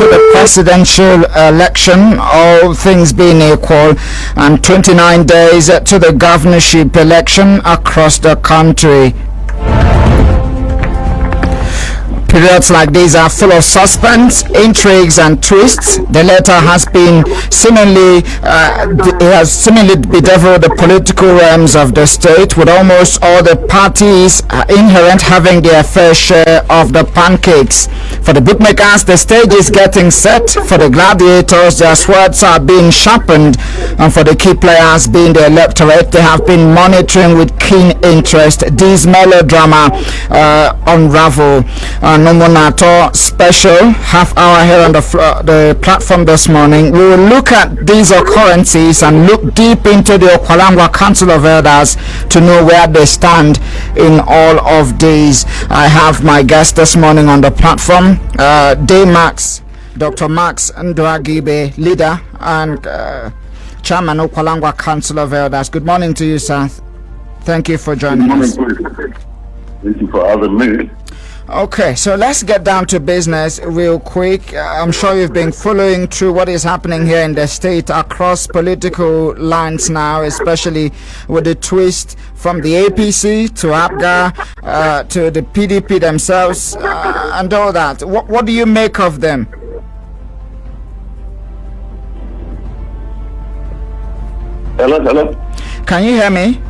the presidential election, all things being equal, and 29 days to the governorship election across the country. Periods like these are full of suspense, intrigues, and twists. The latter has been seemingly bedeviled the political realms of the state, with almost all the parties inherent having their fair share of the pancakes. For the bookmakers, the stage is getting set. For the gladiators, their swords are being sharpened, and for the key players, being the electorate, they have been monitoring with keen interest this melodrama unravel. No more at all special half hour here on the platform this morning. We will look at these occurrences and look deep into the Ngwa Council of Elders to know where they stand in all of these. I have my guest this morning on the platform, Dr. Max Ndwagibe, leader and chairman of Ngwa Council of Elders. Good morning to you, sir. Thank you for joining us. Thank you for having me. Okay, so let's get down to business real quick. I'm sure you've been following through what is happening here in the state across political lines now, especially with the twist from the APC to APGA to the PDP themselves and all that. What do you make of them? Hello? Can you hear me?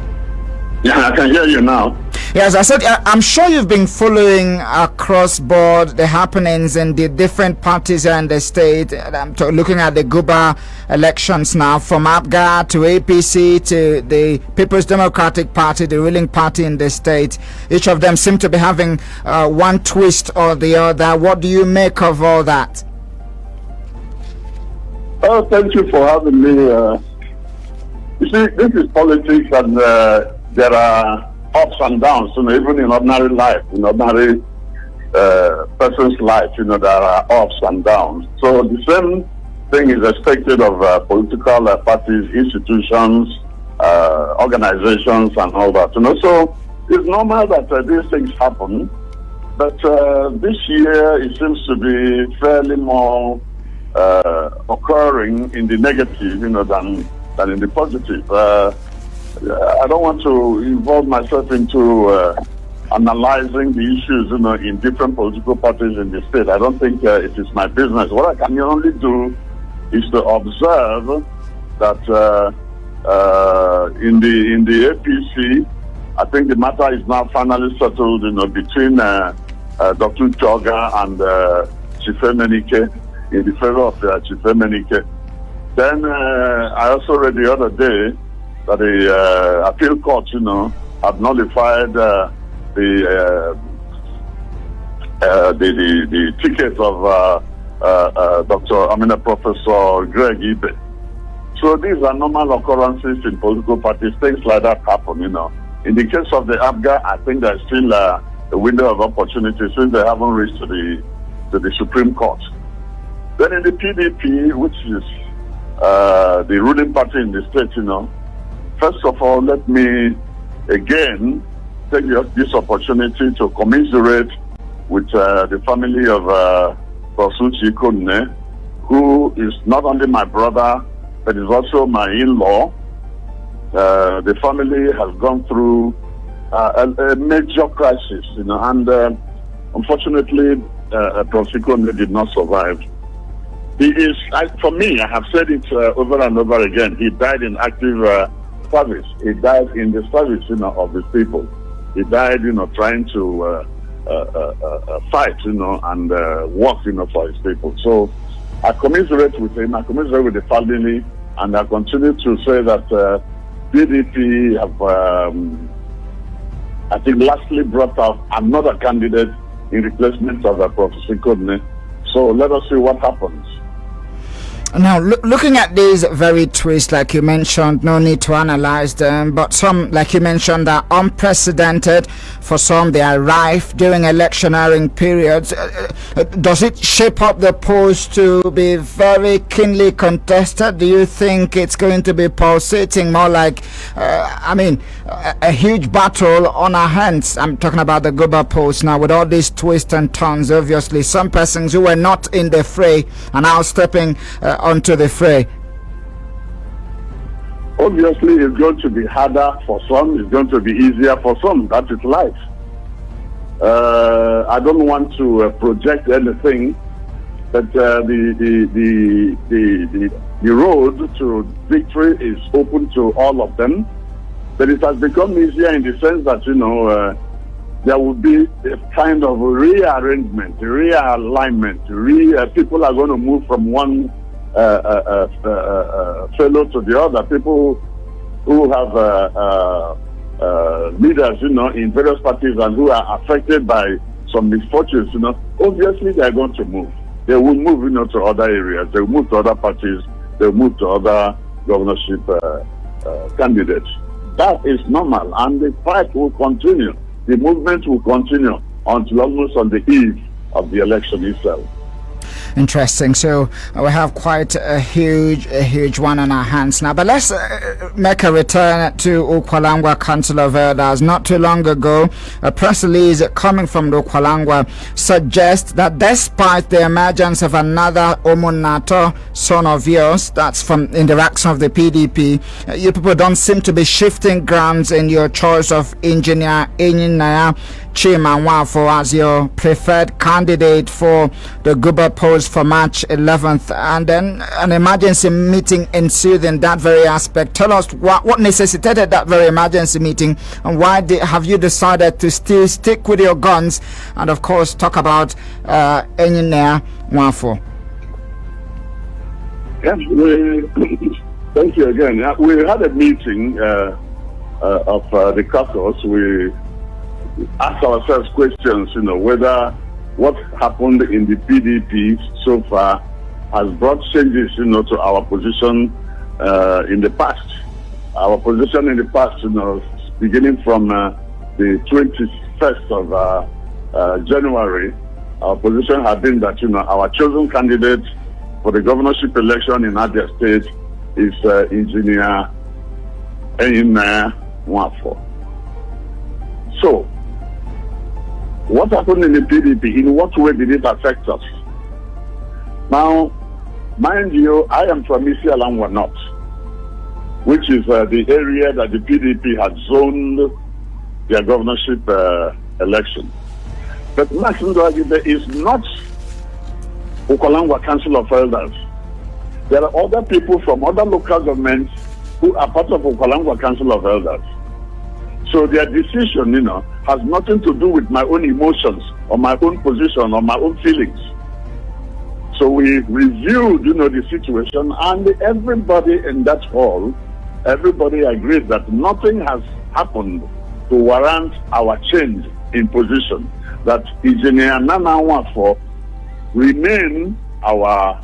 Yeah, I can hear you now. Yes, I said, I'm sure you've been following across board the happenings in the different parties here in the state. I'm looking at the Guba elections now, from APGA to APC to the People's Democratic Party, the ruling party in the state. Each of them seem to be having one twist or the other. What do you make of all that? Oh, thank you for having me. You see, this is politics, and there are ups and downs, even in ordinary life, in ordinary person's life, there are ups and downs. So the same thing is expected of political parties, institutions, organizations, and all that. So it's normal that these things happen, but this year it seems to be fairly more occurring in the negative, than in the positive. I don't want to involve myself into analyzing the issues, in different political parties in the state. I don't think it is my business. What I can only do is to observe that in the APC, I think the matter is now finally settled, between Dr. Choga and Chife Menike, in the favor of Chife Menike. Then I also read the other day that the appeal court, have nullified the ticket of Professor Greg Ibe. So these are normal occurrences in political parties. Things like that happen, In the case of the APGA, I think there's still a window of opportunity since they haven't reached to the Supreme Court. Then in the PDP, which is the ruling party in the state, first of all, let me again take this opportunity to commiserate with the family of Prosuchi Kunne, who is not only my brother, but is also my in-law. The family has gone through a major crisis, and unfortunately, Prosuchi Kunne did not survive. He is, for me, I have said it over and over again, he died in active service. He died in the service, of his people. He died, trying to fight, and work, for his people. So I commiserate with him, I commiserate with the family, and I continue to say that PDP have, I think, lastly brought out another candidate in replacement of Professor Kodne. So let us see what happens. Now, looking at these very twists, like you mentioned, no need to analyze them, but some, like you mentioned, are unprecedented. For some, they are rife during electioneering periods. Does it shape up the polls to be very keenly contested? Do you think it's going to be pulsating more like, a huge battle on our hands? I'm talking about the Guba polls now, with all these twists and turns. Obviously, some persons who were not in the fray are now stepping onto the fray. Obviously, it's going to be harder for some. It's going to be easier for some. That is life. I don't want to project anything, but the road to victory is open to all of them. But it has become easier in the sense that there will be a kind of rearrangement, realignment. People are going to move from one fellow to the other. People who have leaders, in various parties and who are affected by some misfortunes, obviously they are going to move. They will move, to other areas. They will move to other parties. They will move to other governorship candidates. That is normal, and the fight will continue. The movement will continue until almost on the eve of the election itself. Interesting. So we have quite a huge one on our hands now. But let's make a return to Ukwa Council of Elders. Not too long ago, a press release coming from the Ukwa suggests that despite the emergence of another Omonato son of yours, that's from in the ranks of the PDP, you people don't seem to be shifting grounds in your choice of engineer Enyinnaya Nwafor as your preferred candidate for the Guba post for March 11th, and then an emergency meeting ensued in that very aspect. Tell us what necessitated that very emergency meeting, and why have you decided to still stick with your guns, and of course talk about Enyinnaya Nwafor. Yes, thank you again. We had a meeting of the caucus. We ask ourselves questions, whether what happened in the PDP so far has brought changes, to our position in the past. Our position in the past, beginning from the 21st of January, our position had been that, our chosen candidate for the governorship election in Abia State is Engineer Enyinnaya Nwafor. So, what happened in the PDP? In what way did it affect us? Now, mind you, I am from Isialangwa North, which is the area that the PDP had zoned their governorship election. But there is not Ukwa Council of Elders. There are other people from other local governments who are part of Ukwa Council of Elders. So their decision, has nothing to do with my own emotions or my own position or my own feelings. So we reviewed, the situation, and everybody in that hall, everybody agreed that nothing has happened to warrant our change in position. That Engineer Nwafor remain our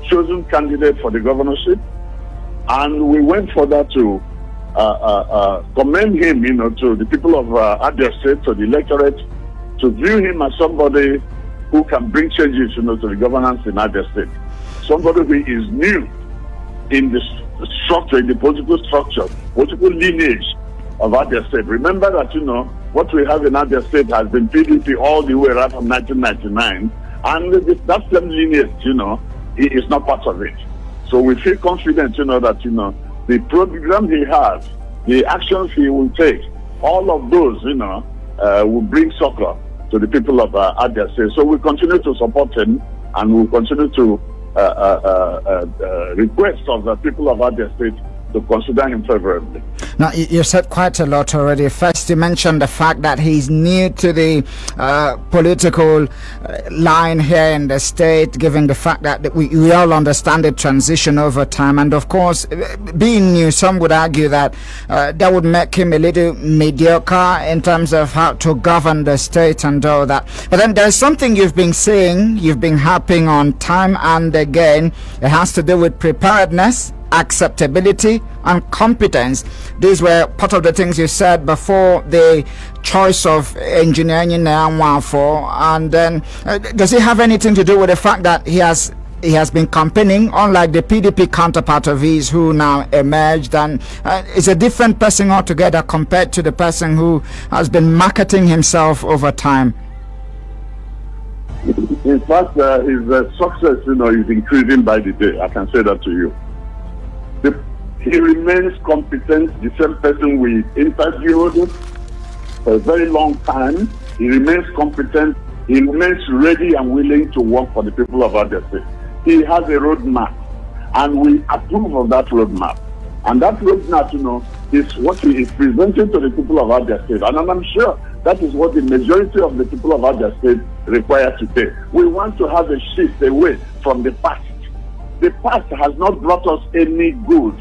chosen candidate for the governorship, and we went further to commend him, to the people of Abia State, to the electorate, to view him as somebody who can bring changes, to the governance in Abia State. Somebody who is new in the structure, in the political structure, political lineage of Abia State. Remember that, what we have in Abia State has been PDP all the way around from 1999, and that same lineage, he is not part of it. So we feel confident, that, the program he has, the actions he will take, all of those, will bring succor to the people of Abia State. So we continue to support him, and we continue to request of the people of Abia State to consider him favorably. Now, you said quite a lot already. First, you mentioned the fact that he's new to the political line here in the state, given the fact that we all understand the transition over time. And of course, being new, some would argue that that would make him a little mediocre in terms of how to govern the state and all that. But then there's something you've been saying, you've been harping on time and again. It has to do with preparedness, acceptability, and competence. These were part of the things you said before the choice of Enyinnaya Nwafor. And then does it have anything to do with the fact that he has been campaigning, unlike the PDP counterpart of his who now emerged, and is a different person altogether compared to the person who has been marketing himself over time? In fact, his success, is increasing by the day. I can say that to you. He remains competent, the same person we interviewed for a very long time. He remains competent. He remains ready and willing to work for the people of Abia State. He has a roadmap, and we approve of that roadmap. And that roadmap, is what he is presenting to the people of Abia State. And I'm sure that is what the majority of the people of Abia State require today. We want to have a shift away from the past. The past has not brought us any good,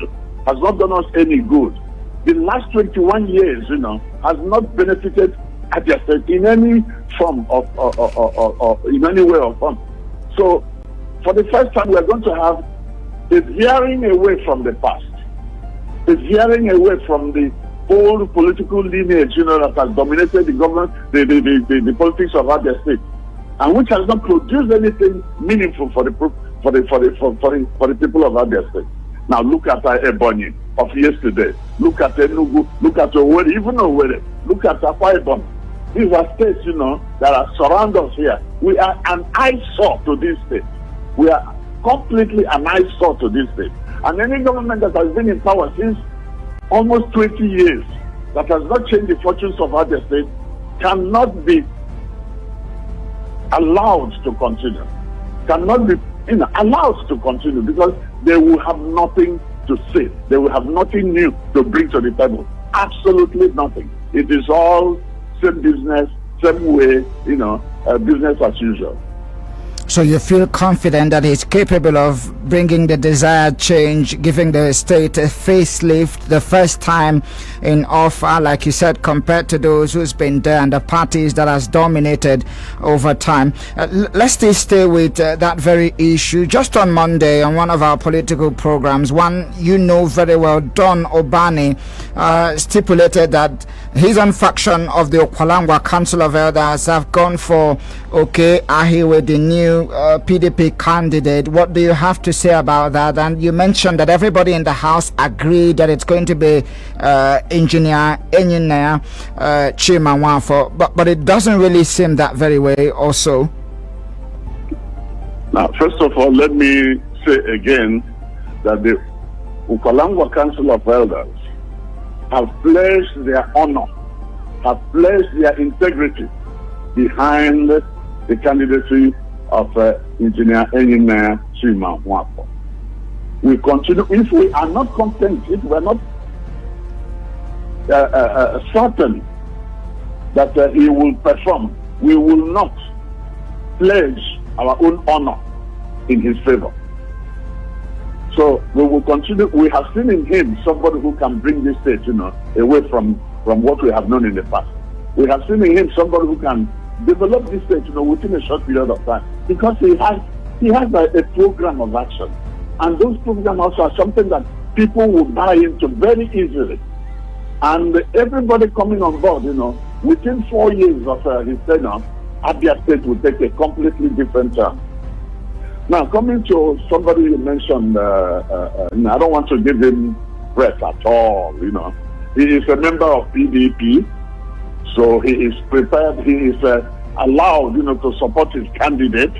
has not done us any good. The last 21 years, has not benefited Abia State in any form or in any way or form. So, for the first time, we are going to have a veering away from the past, a veering away from the old political lineage, that has dominated the government, the politics of Abia State, and which has not produced anything meaningful for the people of Abia State. Now look at Ebonyi of yesterday. Look at Enugu. Look at Owerri, even Owerri. Look at Akwa Ibom. These are states, that are surround us here. We are an eyesore to this state. We are completely an eyesore to this state. And any government that has been in power since almost 20 years that has not changed the fortunes of Abia State cannot be allowed to continue. Cannot be allowed to continue, because they will have nothing to say. They will have nothing new to bring to the table. Absolutely nothing. It is all same business, same way, business as usual. So you feel confident that he's capable of bringing the desired change, giving the state a facelift, the first time in offer, like you said, compared to those who's been there and the parties that has dominated over time. Let's still stay with that very issue. Just on Monday, on one of our political programs, one very well, Don Obani, stipulated that his own faction of the Ngwa Council of Elders have gone for Ahiwe, the new PDP candidate. What do you have to say about that? And you mentioned that everybody in the house agreed that it's going to be Enyinnaya Nwafor, but it doesn't really seem that very way also. Now, first of all, let me say again that the Ngwa Council of Elders have placed their honor, have placed their integrity behind the candidacy of Enyinnaya Nwafor. We continue. If we are not content, if we are not certain that he will perform, we will not pledge our own honor in his favor. So we will continue. We have seen in him somebody who can bring this state, away from what we have known in the past. We have seen in him somebody who can develop this state, within a short period of time, because he has a program of action, and those programs also are something that people will buy into very easily, and everybody coming on board, within 4 years of his tenure, Abia State will take a completely different turn. Now, coming to somebody you mentioned, I don't want to give him press at all. He is a member of PDP. So he is prepared, he is allowed, to support his candidate.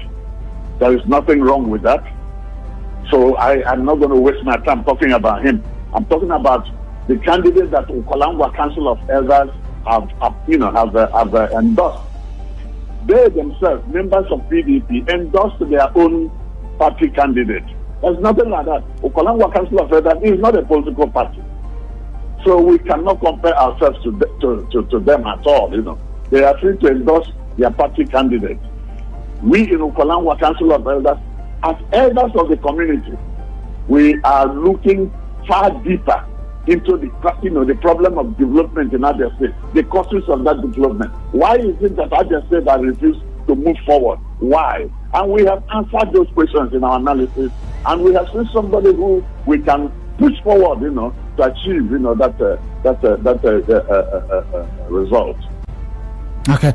There is nothing wrong with that. So I'm not going to waste my time talking about him. I'm talking about the candidate that Ngwa Council of Elders have endorsed. They themselves, members of PDP, endorsed their own party candidate, There's nothing like that. Ukwalangwa Council of Elders is not a political party. So we cannot compare ourselves to them at all, you know. They are free to endorse their party candidate. We in Ukwalangwa Council of Elders, as elders of the community, we are looking far deeper into the problem of development in Abia State, the causes of that development. Why is it that Abia State has refused to move forward? Why? And we have answered those questions in our analysis, and we have seen somebody who we can push forward, you know, to achieve, you know, that result. Okay,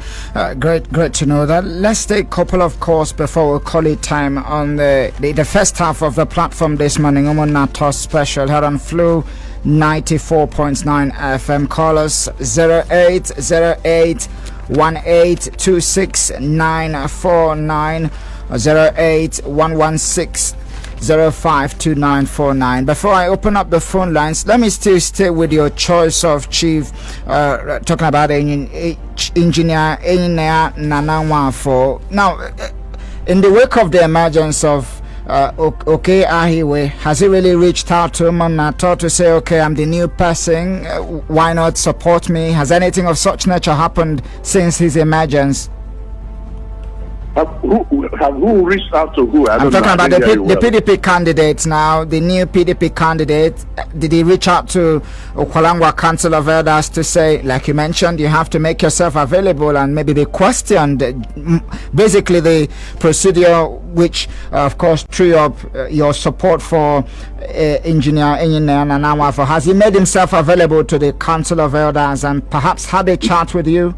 great to know that. Let's take a couple of calls before we call it time on the first half of the platform this morning. Nato special here on Flu 94.9 FM. Call us 0808 1826949 08116 052949. Before I open up the phone lines, let me still stay with your choice of chief, talking about Engineer Enyinnaya Nwafor. Now, in the wake of the emergence of okay Ahiwe, has he really reached out to Nato to say, okay, I'm the new person, why not support me? Has anything of such nature happened since his emergence? Who reached out to who? I'm talking about the PDP candidates now, the new PDP candidate. Did he reach out to Ukwalangwa Council of Elders to say, like you mentioned, you have to make yourself available, and maybe they questioned basically the procedure, which of course threw up your support for Engineer Enyinnaya Nwafor? Has he made himself available to the Council of Elders and perhaps had a chat with you?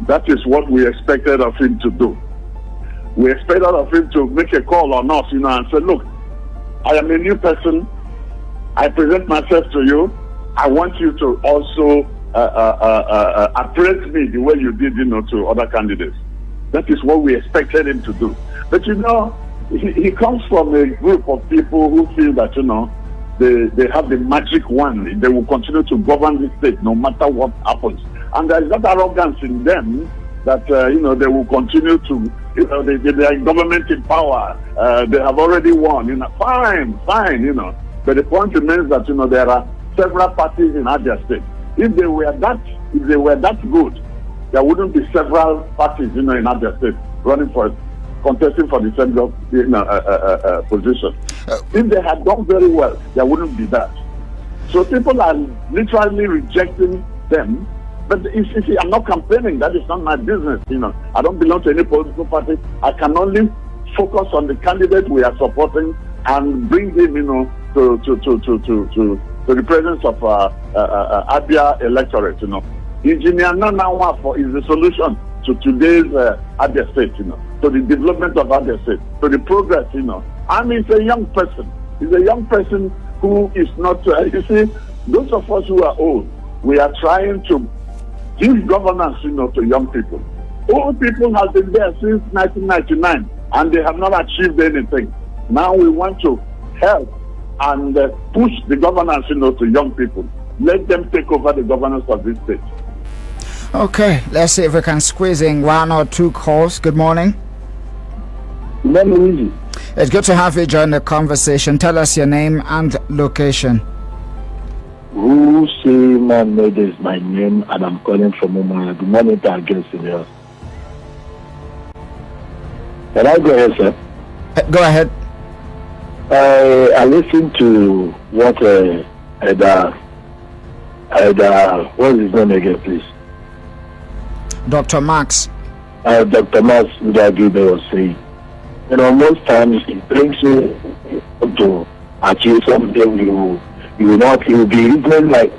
That is what we expected of him to do. We expected of him to make a call on us, you know, and say, look, I am a new person. I present myself to you. I want you to also appraise me the way you did, you know, to other candidates. That is what we expected him to do. But, you know, he comes from a group of people who feel that, you know, they have the magic wand. They will continue to govern the state no matter what happens. And there is that arrogance in them that, you know, they will continue to, you know, they are in government in power. They have already won, you know. Fine, you know. But the point remains that, you know, there are several parties in Abia State. If they were that good, there wouldn't be several parties, you know, in Abia State contesting for the same position. If they had done very well, there wouldn't be that. So people are literally rejecting them. But you see, I'm not campaigning. That is not my business. You know, I don't belong to any political party. I can only focus on the candidate we are supporting and bring him, you know, to the presence of Abia electorate. You know, Engineer Nwafor is the solution to today's Abia State. You know, to the development of Abia State, to the progress. You know, and he's a young person. He's a young person who is not. You see, those of us who are old, we are trying to give governance, you know, to young people. Old people have been there since 1999 and they have not achieved anything. Now we want to help and push the governance, you know, to young people. Let them take over the governance of this state. Okay, let's see if we can squeeze in one or two calls. Good morning. Good morning. It's good to have you join the conversation. Tell us your name and location. Man made is my name, and I'm calling from Umaya. Good morning to our guests in here. Can I go ahead, sir? Go ahead. I listened to what what's his name again, please? Dr. Max. Dr. Max Ndagube was saying, you know, most times it brings you to achieve something you will be even like,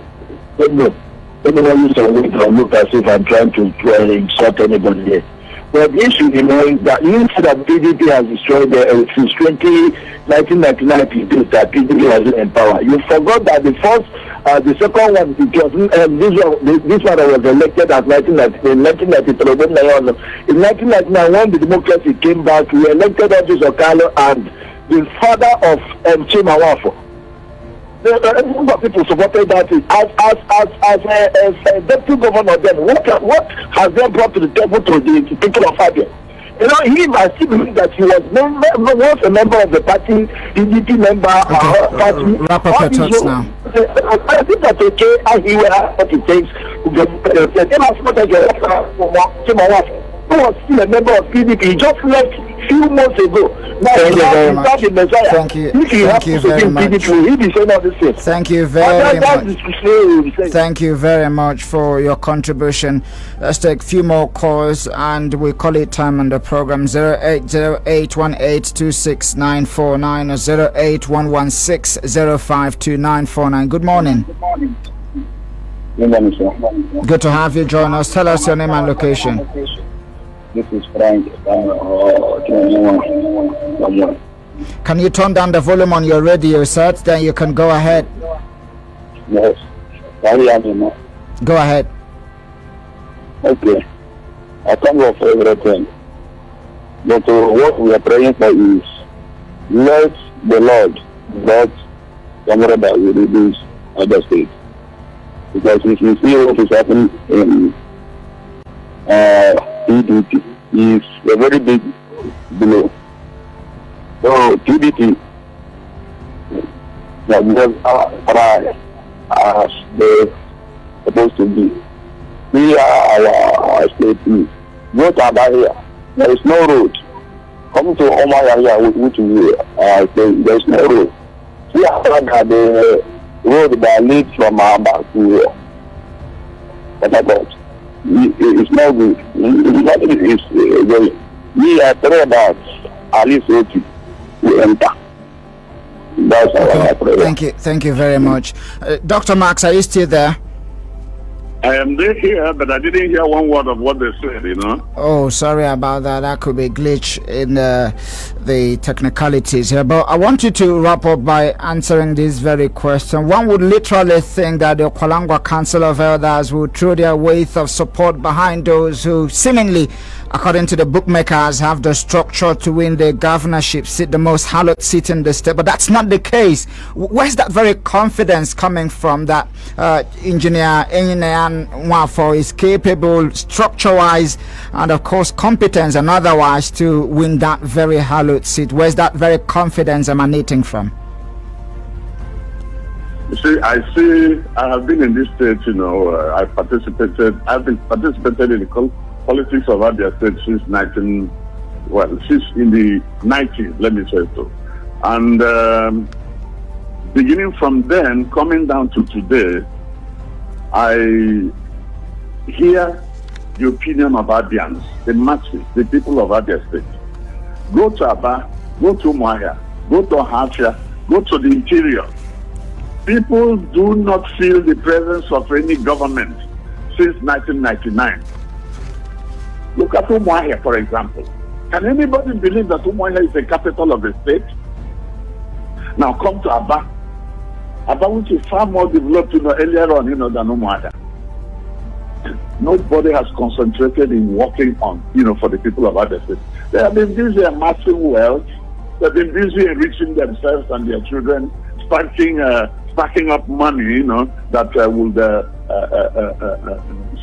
anyone use a way to look as if I'm trying to insult anybody here. But the issue, you know, is that you said that PDP has destroyed since 1999 that PDP has been in power. You forgot that the second one, it was this one was elected at 1993. In 1999, when the democracy came back, we elected Office Okalo and the father of Nwafor. A number of people supported that as a deputy governor. Then what has them brought to the table to the people of Abia? You know, I still believe that he was once a member of the party, PDP member, party. Wrap up your thoughts now. I think that's okay, and he will have what it takes to get who was still a member of PDP. He just left a few months ago. Now, thank you very much. Thank you. Thank you very much. Thank you very much. Thank you very much for your contribution. Let's take a few more calls and we call it time on the program. 08081826949 or 08116052949. Good morning. Good morning, sir. Good to have you join us. Tell us your name and location. This is Frank. Can you turn down the volume on your radio set? Then you can go ahead. Yes. Go ahead. Okay. I thank God for everything. But what we are praying for is let the Lord God somewhere that will reduce other states. Because if you see what is happening in PDP is a very big blow. So PDP that was try as they supposed to be. We are our state is. Go to Abaya, there is no road. Come to Omaya, which is there is no road. We are the road that leads from Aba to Port. It's not good. We are three about at least 80 to enter. That's our prayer. Thank you very much. Dr. Max, are you still there? I am there here, but I didn't hear one word of what they said, you know. Oh, sorry about that. That could be a glitch in the technicalities here. But I want you to wrap up by answering this very question. One would literally think that the Kwalangwa Council of Elders will throw their weight of support behind those who seemingly, according to the bookmakers, have the structure to win the governorship seat, the most hallowed seat in the state. But that's not the case. Where's that very confidence coming from that engineer Enyinnaya Nwafor is capable, structure-wise, and of course competence and otherwise, to win that very hallowed seat? Where's that very confidence emanating from? You see, I have been in this state, you know, I've participated in the politics of Abia State since since in the 90s, let me say so. And beginning from then, coming down to today, I hear the opinion of Abians, the masses, the people of Abia State. Go to Aba, go to Umuahia, go to Hafia, go to the interior. People do not feel the presence of any government since 1999. Look at Umuahia, for example. Can anybody believe that Umuahia is the capital of the state? Now come to Aba. Aba, which is far more developed, earlier on, than Umuahia. Nobody has concentrated in working on, for the people of Abia State. They have been busy amassing wealth. They've been busy enriching themselves and their children, stacking up money, that will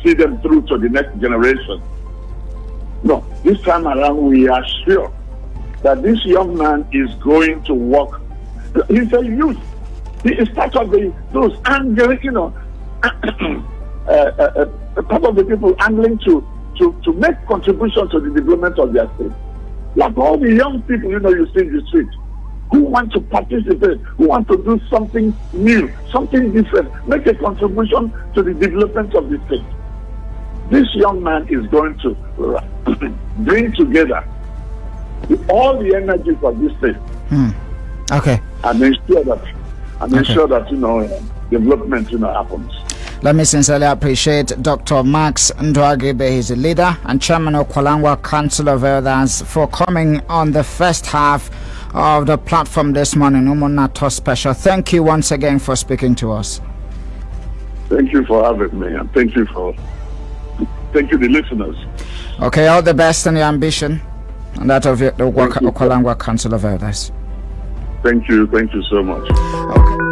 see them through to the next generation. No, this time around, we are sure that this young man is going to work. He's a youth. He is part of those angling, part of the people angling to make contribution to the development of their state. Like all the young people, you see in the street, who want to participate, who want to do something new, something different, make a contribution to the development of the state. This young man is going to bring together all the energies of this state. Okay. And ensure that development happens. Let me sincerely appreciate Dr. Max Ndwagebe. He's a leader and chairman of Kwalangwa Council of Elders, for coming on the first half of the platform this morning. Umunato Special. Thank you once again for speaking to us. Thank you for having me, and thank you the listeners. Okay, all the best and your ambition, and that of the Kwalangwa Council of Elders. Thank you so much. Okay.